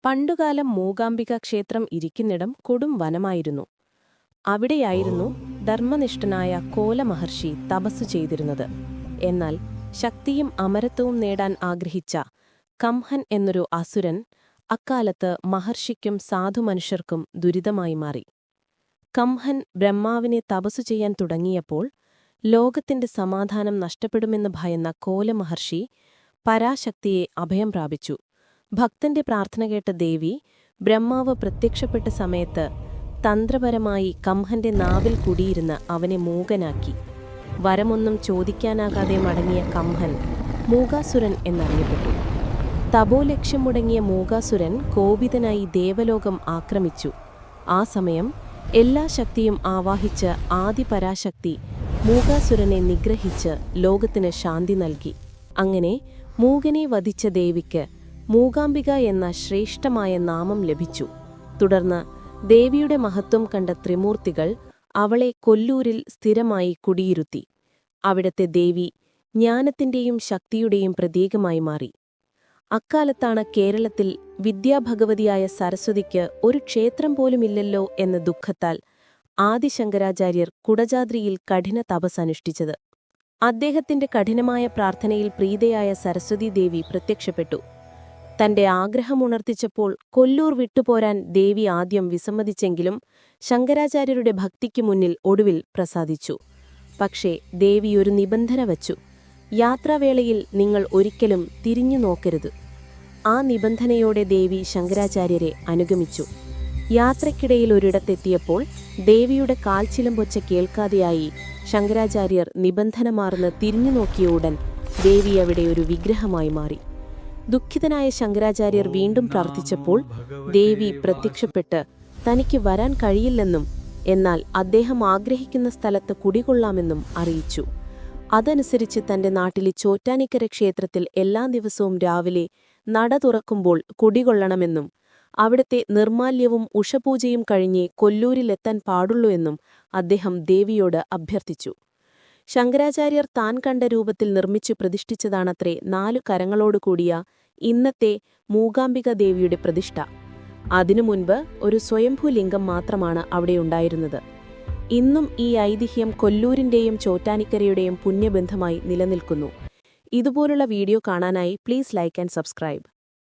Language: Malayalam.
പണ്ടുകാലം മൂകാംബിക ക്ഷേത്രം ഇരിക്കുന്നിടം കൊടും വനമായിരുന്നു. അവിടെയായിരുന്നു ധർമ്മനിഷ്ഠനായ കോലമഹർഷി തപസ്സു ചെയ്തിരുന്നത്. എന്നാൽ ശക്തിയും അമരത്വവും നേടാൻ ആഗ്രഹിച്ച കംഹൻ എന്നൊരു അസുരൻ അക്കാലത്ത് മഹർഷിക്കും സാധുമനുഷ്യർക്കും ദുരിതമായി മാറി. കംഹൻ ബ്രഹ്മാവിനെ തപസ്സു ചെയ്യാൻ തുടങ്ങിയപ്പോൾ ലോകത്തിന്റെ സമാധാനം നഷ്ടപ്പെടുമെന്ന് ഭയന്ന കോലമഹർഷി പരാശക്തിയെ അഭയം പ്രാപിച്ചു. ഭക്തന്റെ പ്രാർത്ഥന കേട്ട ദേവി ബ്രഹ്മാവ് പ്രത്യക്ഷപ്പെട്ട സമയത്ത് തന്ത്രപരമായി കംഹന്റെ നാവിൽ കുടിയിരുന്ന് അവനെ മൂകനാക്കി. വരമൊന്നും ചോദിക്കാനാകാതെ മടങ്ങിയ കംഹൻ മൂകാസുരൻ എന്നറിയപ്പെട്ടു. തപോലക്ഷ്യം മുടങ്ങിയ മൂകാസുരൻ കോപിതനായി ദേവലോകം ആക്രമിച്ചു. ആ സമയം എല്ലാ ശക്തിയും ആവാഹിച്ച ആദിപരാശക്തി മൂകാസുരനെ നിഗ്രഹിച്ച് ലോകത്തിന് ശാന്തി നൽകി. അങ്ങനെ മൂകനെ വധിച്ച ദേവിക്ക് മൂകാംബിക എന്ന ശ്രേഷ്ഠമായ നാമം ലഭിച്ചു. തുടർന്ന് ദേവിയുടെ മഹത്വം കണ്ട ത്രിമൂർത്തികൾ അവളെ കൊല്ലൂരിൽ സ്ഥിരമായി കുടിയിരുത്തി. അവിടത്തെ ദേവി ജ്ഞാനത്തിന്റെയും ശക്തിയുടെയും പ്രതീകമായി മാറി. അക്കാലത്താണ് കേരളത്തിൽ വിദ്യാഭഗവതിയായ സരസ്വതിക്ക് ഒരു ക്ഷേത്രം പോലുമില്ലല്ലോ എന്ന ദുഃഖത്താൽ ആദിശങ്കരാചാര്യർ കുടജാദ്രിയിൽ കഠിന തപസ്സനുഷ്ഠിച്ചത്. അദ്ദേഹത്തിന്റെ കഠിനമായ പ്രാർത്ഥനയിൽ പ്രീതയായ സരസ്വതീദേവി പ്രത്യക്ഷപ്പെട്ടു. തന്റെ ആഗ്രഹമുണർത്തിച്ചപ്പോൾ കൊല്ലൂർ വിട്ടുപോരാൻ ദേവി ആദ്യം വിസമ്മതിച്ചെങ്കിലും ശങ്കരാചാര്യരുടെ ഭക്തിക്കു മുന്നിൽ ഒടുവിൽ പ്രസാദിച്ചു. പക്ഷേ ദേവി ഒരു നിബന്ധന വച്ചു. യാത്രാവേളയിൽ നിങ്ങൾ ഒരിക്കലും തിരിഞ്ഞു നോക്കരുത്. ആ നിബന്ധനയോടെ ദേവി ശങ്കരാചാര്യരെ അനുഗമിച്ചു. യാത്രയ്ക്കിടയിൽ ഒരിടത്തെത്തിയപ്പോൾ ദേവിയുടെ കാൽച്ചിലമ്പൊച്ച കേൾക്കാതെയായി ശങ്കരാചാര്യർ നിബന്ധന മാർന്ന് തിരിഞ്ഞു നോക്കിയ ഉടൻ ദേവി അവിടെ ഒരു വിഗ്രഹമായി മാറി. ദുഃഖിതനായ ശങ്കരാചാര്യർ വീണ്ടും പ്രാർത്ഥിച്ചപ്പോൾ ദേവി പ്രത്യക്ഷപ്പെട്ട് തനിക്ക് വരാൻ കഴിയില്ലെന്നും എന്നാൽ അദ്ദേഹം ആഗ്രഹിക്കുന്ന സ്ഥലത്ത് കുടികൊള്ളാമെന്നും അറിയിച്ചു. അതനുസരിച്ച് തന്റെ നാട്ടിലെ ചോറ്റാനിക്കര ക്ഷേത്രത്തിൽ എല്ലാ ദിവസവും രാവിലെ നട തുറക്കുമ്പോൾ കുടികൊള്ളണമെന്നും അവിടുത്തെ നിർമാല്യവും ഉഷപൂജയും കഴിഞ്ഞേ കൊല്ലൂരിലെത്താൻ പാടുള്ളൂ എന്നും അദ്ദേഹം ദേവിയോട് അഭ്യർത്ഥിച്ചു. ശങ്കരാചാര്യർ താൻ കണ്ട രൂപത്തിൽ നിർമ്മിച്ചു പ്രതിഷ്ഠിച്ചതാണത്രേ 4 കരങ്ങളോടുകൂടിയ ഇന്നത്തെ മൂകാംബിക ദേവിയുടെ പ്രതിഷ്ഠ. അതിനു മുൻപ് ഒരു സ്വയംഭൂലിംഗം മാത്രമാണ് അവിടെയുണ്ടായിരുന്നത്. ഇന്നും ഈ ഐതിഹ്യം കൊല്ലൂരിന്റെയും ചോറ്റാനിക്കരയുടെയും പുണ്യബന്ധമായി നിലനിൽക്കുന്നു. ഇതുപോലുള്ള വീഡിയോ കാണാനായി പ്ലീസ് ലൈക്ക് ആൻഡ് സബ്സ്ക്രൈബ്.